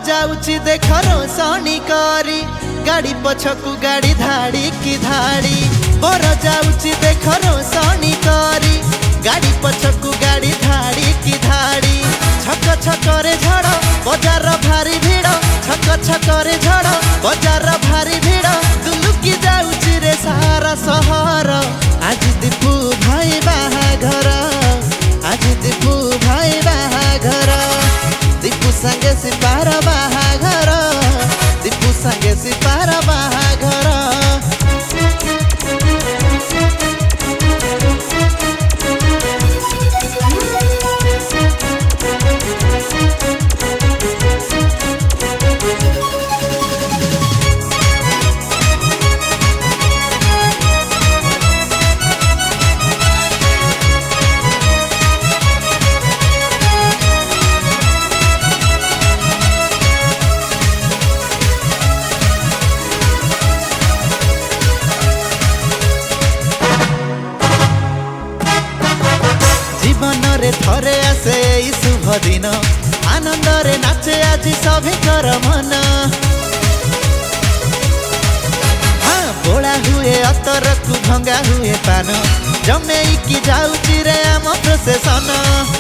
जाऊची देख रोशनी करी गाड़ी पछकू गाड़ी धाड़ी की धाड़ी बर जाऊची देख रोशनी करी गाड़ी पछकू गाड़ी धाड़ी की धाड़ी छक छकरे झड़ बजार भारी भिड़ छक छकरे झड़ बजार भारी भिड़ दुलुकी जाऊची रे सारा सहर आज दीपू भाई बाहाघर आज दीपू भाई बाहाघर दीपू संगे सिपार बाहाघर दीपू संगे सिपार बाहाघर जीवन रे थरे आसे ई शुभ दिन आनंद रे नाचे आज सभिकर मन हाँ बोला हुए अतर को भंगा हुए पान जमे की जाऊची रे आम प्रोसेसन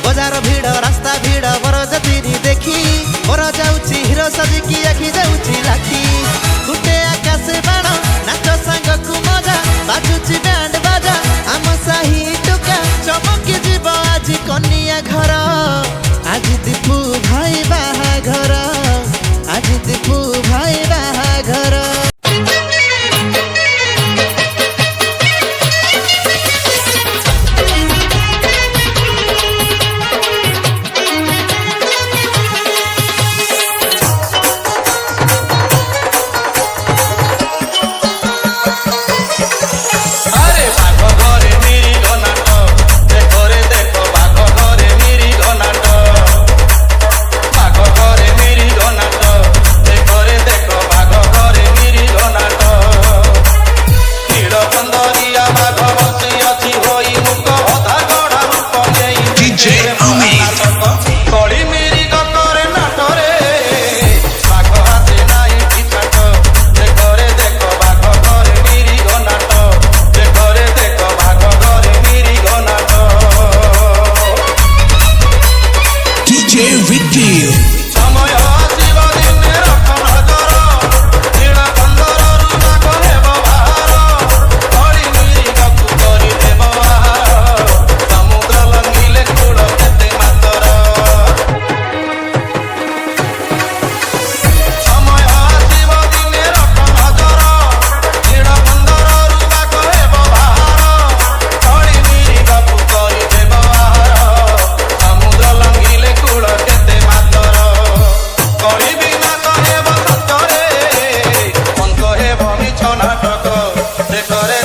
बजार भीड़ रास्ता भीड़ बर जतिरी देखी बर जाऊची हिरो सजिकी आखि जाऊची लाखी गुटे आकाश बाण नाच सांग को मजा बाजुची बैंड बाजा आम साही टुका चमकी जीव आज कन्या घर आज दीपू भाई बाहाघर आज दीपू भाई बाहाघर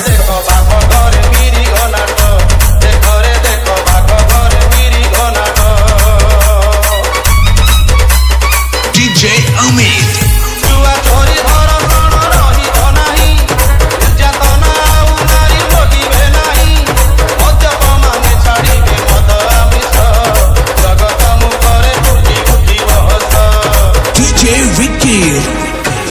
देखो बाप घरे